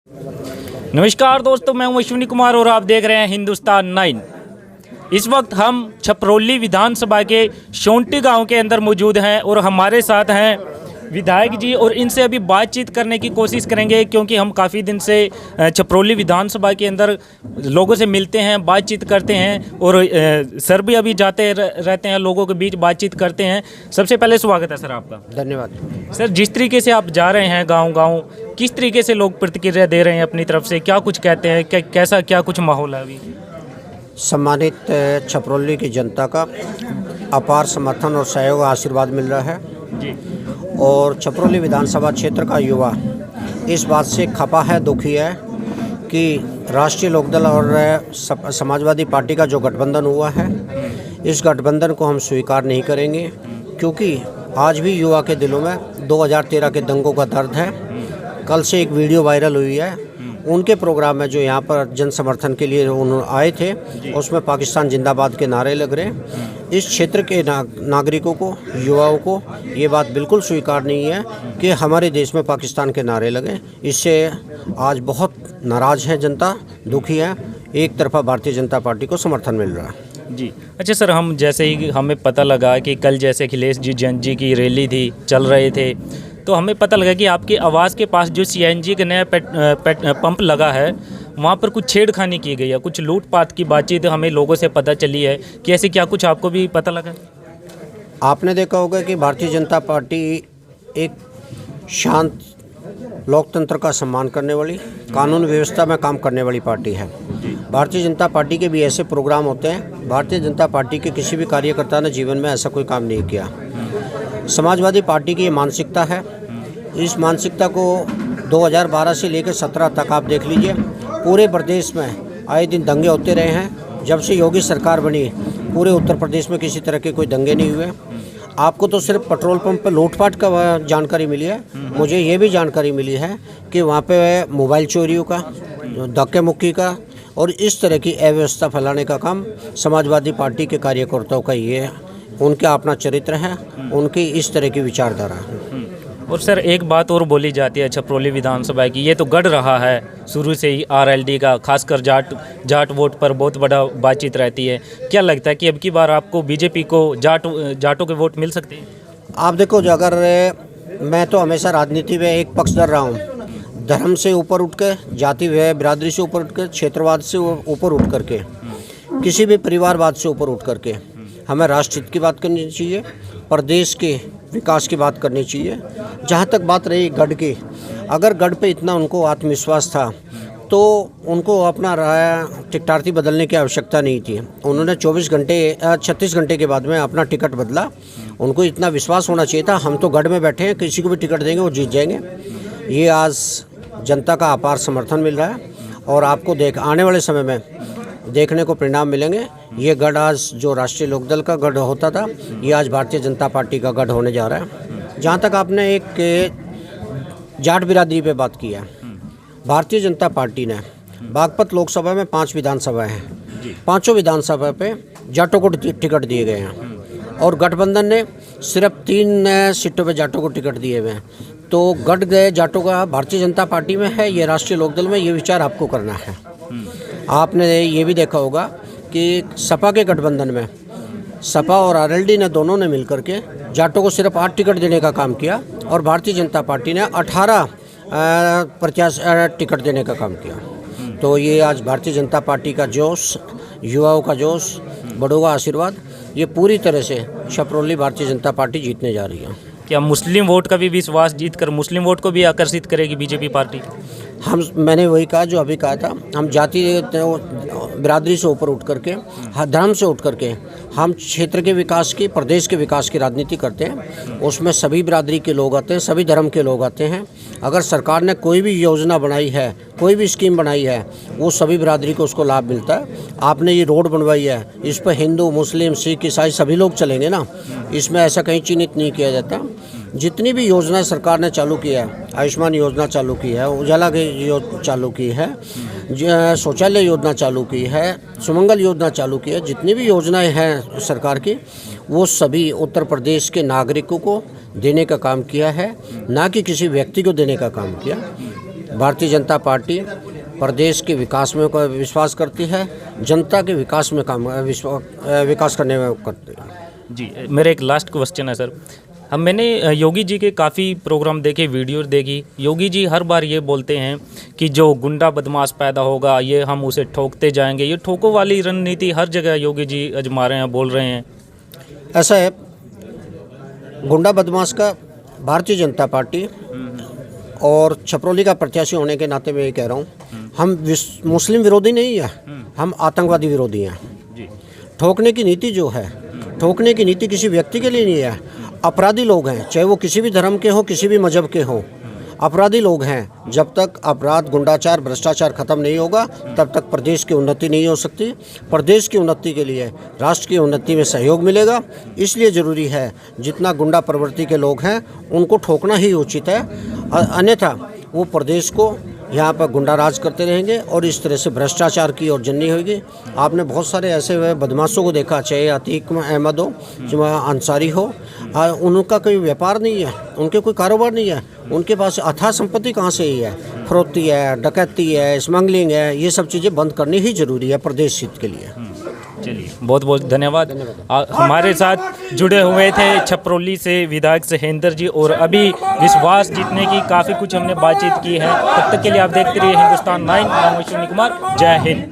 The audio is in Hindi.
नमस्कार दोस्तों, मैं हूं अश्विनी कुमार और आप देख रहे हैं हिंदुस्तान 9। इस वक्त हम छपरौली विधानसभा के शोंटी गांव के अंदर मौजूद हैं और हमारे साथ हैं विधायक जी और इनसे अभी बातचीत करने की कोशिश करेंगे क्योंकि हम काफ़ी दिन से छपरौली विधानसभा के अंदर लोगों से मिलते हैं, बातचीत करते हैं और सर भी अभी जाते रहते हैं, लोगों के बीच बातचीत करते हैं। सबसे पहले स्वागत है सर आपका। धन्यवाद सर, जिस तरीके से आप जा रहे हैं गांव-गांव, किस तरीके से लोग प्रतिक्रिया दे रहे हैं अपनी तरफ से, क्या कुछ कहते हैं, कैसा क्या कुछ माहौल है अभी? सम्मानित छपरौली की जनता का अपार समर्थन और सहयोग आशीर्वाद मिल रहा है जी। और छपरौली विधानसभा क्षेत्र का युवा इस बात से खपा है, दुखी है कि राष्ट्रीय लोकदल और समाजवादी पार्टी का जो गठबंधन हुआ है, इस गठबंधन को हम स्वीकार नहीं करेंगे क्योंकि आज भी युवा के दिलों में 2013 के दंगों का दर्द है। कल से एक वीडियो वायरल हुई है उनके प्रोग्राम में, जो यहाँ पर जन समर्थन के लिए उन्होंने आए थे, उसमें पाकिस्तान जिंदाबाद के नारे लग रहे हैं। इस क्षेत्र के नागरिकों को, युवाओं को ये बात बिल्कुल स्वीकार नहीं है कि हमारे देश में पाकिस्तान के नारे लगे। इससे आज बहुत नाराज़ है जनता, दुखी है। एक तरफा भारतीय जनता पार्टी को समर्थन मिल रहा है। जी अच्छा सर, हम जैसे ही हमें पता लगा कि कल जैसे अखिलेश जी जैन जी की रैली थी, चल रहे थे, तो हमें पता लगा कि आपके आवास के पास जो सीएनजी का नया पंप लगा है, वहाँ पर कुछ छेड़खानी की गई है, कुछ लूटपाट की बातचीत हमें लोगों से पता चली है कि ऐसे क्या कुछ आपको भी पता लगा? आपने देखा होगा कि भारतीय जनता पार्टी एक शांत, लोकतंत्र का सम्मान करने वाली, कानून व्यवस्था में काम करने वाली पार्टी है। भारतीय जनता पार्टी के भी ऐसे प्रोग्राम होते हैं। भारतीय जनता पार्टी के किसी भी कार्यकर्ता ने जीवन में ऐसा कोई काम नहीं किया। समाजवादी पार्टी की ये मानसिकता है। इस मानसिकता को 2012 से लेकर 17 तक आप देख लीजिए, पूरे प्रदेश में आए दिन दंगे होते रहे हैं। जब से योगी सरकार बनी, पूरे उत्तर प्रदेश में किसी तरह के कोई दंगे नहीं हुए। आपको तो सिर्फ पेट्रोल पंप पर लूटपाट का जानकारी मिली है, मुझे ये भी जानकारी मिली है कि वहाँ पे मोबाइल चोरियों का, धक्के मुक्की का और इस तरह की अव्यवस्था फैलाने का काम समाजवादी पार्टी के कार्यकर्ताओं का ये है। उनका अपना चरित्र है, उनकी इस तरह की विचारधारा है। और सर, एक बात और बोली जाती है छपरौली विधानसभा की, ये तो गढ़ रहा है शुरू से ही आरएलडी का, खासकर जाट वोट पर बहुत बड़ा बातचीत रहती है। क्या लगता है कि अब की बार आपको बीजेपी को जाटों के वोट मिल सकते हैं? आप देखो, अगर मैं तो हमेशा राजनीति में एक पक्षधर रहा हूँ, धर्म से ऊपर उठ के, जाति व बिरादरी से ऊपर उठ के, क्षेत्रवाद से ऊपर उठ करके, किसी भी परिवारवाद से ऊपर उठ करके हमें राष्ट्रहित की बात करनी चाहिए, प्रदेश के विकास की बात करनी चाहिए। जहाँ तक बात रही गढ़ की, अगर गढ़ पे इतना उनको आत्मविश्वास था तो उनको अपना टिकटार्थी बदलने की आवश्यकता नहीं थी। उन्होंने 36 घंटे के बाद में अपना टिकट बदला। उनको इतना विश्वास होना चाहिए था, हम तो गढ़ में बैठे हैं, किसी को भी टिकट देंगे वो जीत जाएंगे। ये आज जनता का अपार समर्थन मिल रहा है और आपको आने वाले समय में देखने को परिणाम मिलेंगे। ये गढ़ आज जो राष्ट्रीय लोकदल का गढ़ होता था, ये आज भारतीय जनता पार्टी का गढ़ होने जा रहा है। जहाँ तक आपने एक जाट बिरादरी पे बात की है, भारतीय जनता पार्टी ने बागपत लोकसभा में 5 विधानसभाएं हैं, 5 विधानसभा पे जाटों को टिकट दिए गए हैं और गठबंधन ने सिर्फ 3 सीटों पे जाटों को टिकट दिए हुए हैं। तो गढ़ गए जाटों का भारतीय जनता पार्टी में है, ये राष्ट्रीय लोकदल में, ये विचार आपको करना है। आपने ये भी देखा होगा कि सपा के गठबंधन में सपा और आरएलडी ने दोनों ने मिलकर के जाटों को सिर्फ 8 टिकट देने का काम किया और भारतीय जनता पार्टी ने 18 टिकट देने का काम किया। तो ये आज भारतीय जनता पार्टी का जोश, युवाओं का जोश, बड़ों का आशीर्वाद, ये पूरी तरह से छपरौली भारतीय जनता पार्टी जीतने जा रही है। क्या मुस्लिम वोट का भी विश्वास जीतकर मुस्लिम वोट को भी आकर्षित करेगी बीजेपी पार्टी? मैंने वही कहा जो अभी कहा था, हम जाति बिरादरी से ऊपर उठ करके, धर्म से उठ करके हम क्षेत्र के विकास की, प्रदेश के विकास की राजनीति करते हैं। उसमें सभी बिरादरी के लोग आते हैं, सभी धर्म के लोग आते हैं। अगर सरकार ने कोई भी योजना बनाई है, कोई भी स्कीम बनाई है, वो सभी बिरादरी को उसको लाभ मिलता है। आपने ये रोड बनवाई है, इस पर हिंदू, मुस्लिम, सिख, ईसाई सभी लोग चलेंगे ना, इसमें ऐसा कहीं चिन्हित नहीं किया जाता। जितनी भी योजना सरकार ने चालू की है, आयुष्मान योजना चालू की है, उजाला की चालू की है, शौचालय योजना चालू की है, सुमंगल योजना चालू की है, जितनी भी योजनाएं हैं सरकार की, वो सभी उत्तर प्रदेश के नागरिकों को देने का काम किया है, ना कि किसी व्यक्ति को देने का काम किया। भारतीय जनता पार्टी प्रदेश के विकास में विश्वास करती है, जनता के विकास में विकास करने में करती है। जी, मेरा एक लास्ट क्वेश्चन है सर। मैंने योगी जी के काफ़ी प्रोग्राम देखे, वीडियो देखी। योगी जी हर बार ये बोलते हैं कि जो गुंडा बदमाश पैदा होगा ये हम उसे ठोकते जाएंगे। ये ठोको वाली रणनीति हर जगह योगी जी आजमा रहे हैं, बोल रहे हैं। ऐसा है, गुंडा बदमाश का भारतीय जनता पार्टी और छपरौली का प्रत्याशी होने के नाते मैं ये कह रहा हूँ, हम मुस्लिम विरोधी नहीं है, हम आतंकवादी विरोधी हैं। जी, ठोकने की नीति जो है, ठोकने की नीति किसी व्यक्ति के लिए नहीं है। अपराधी लोग हैं, चाहे वो किसी भी धर्म के हो, किसी भी मजहब के हो, अपराधी लोग हैं। जब तक अपराध, गुंडाचार, भ्रष्टाचार खत्म नहीं होगा तब तक प्रदेश की उन्नति नहीं हो सकती। प्रदेश की उन्नति के लिए राष्ट्र की उन्नति में सहयोग मिलेगा। इसलिए ज़रूरी है जितना गुंडा प्रवृत्ति के लोग हैं उनको ठोकना ही उचित है, अन्यथा वो प्रदेश को यहाँ पर गुंडा राज करते रहेंगे और इस तरह से भ्रष्टाचार की ओर जन्नी होगी। आपने बहुत सारे ऐसे बदमाशों को देखा, चाहे अतीक अहमद हो, चाहे अंसारी हो, उनका कोई व्यापार नहीं है, उनके कोई कारोबार नहीं है, उनके पास अथाह संपत्ति कहाँ से ही है। फरोख्ती है, डकैती है, स्मगलिंग है, ये सब चीज़ें बंद करनी ही जरूरी है प्रदेश हित के लिए। चलिए, बहुत बहुत धन्यवाद। हमारे साथ जुड़े हुए थे छपरौली से विधायक सहेंद्र जी, और अभी विश्वास जीतने की काफ़ी कुछ हमने बातचीत की है। तब तक के लिए आप देखते रहिए हिंदुस्तान 9। मैं अश्विनी कुमार। जय हिंद।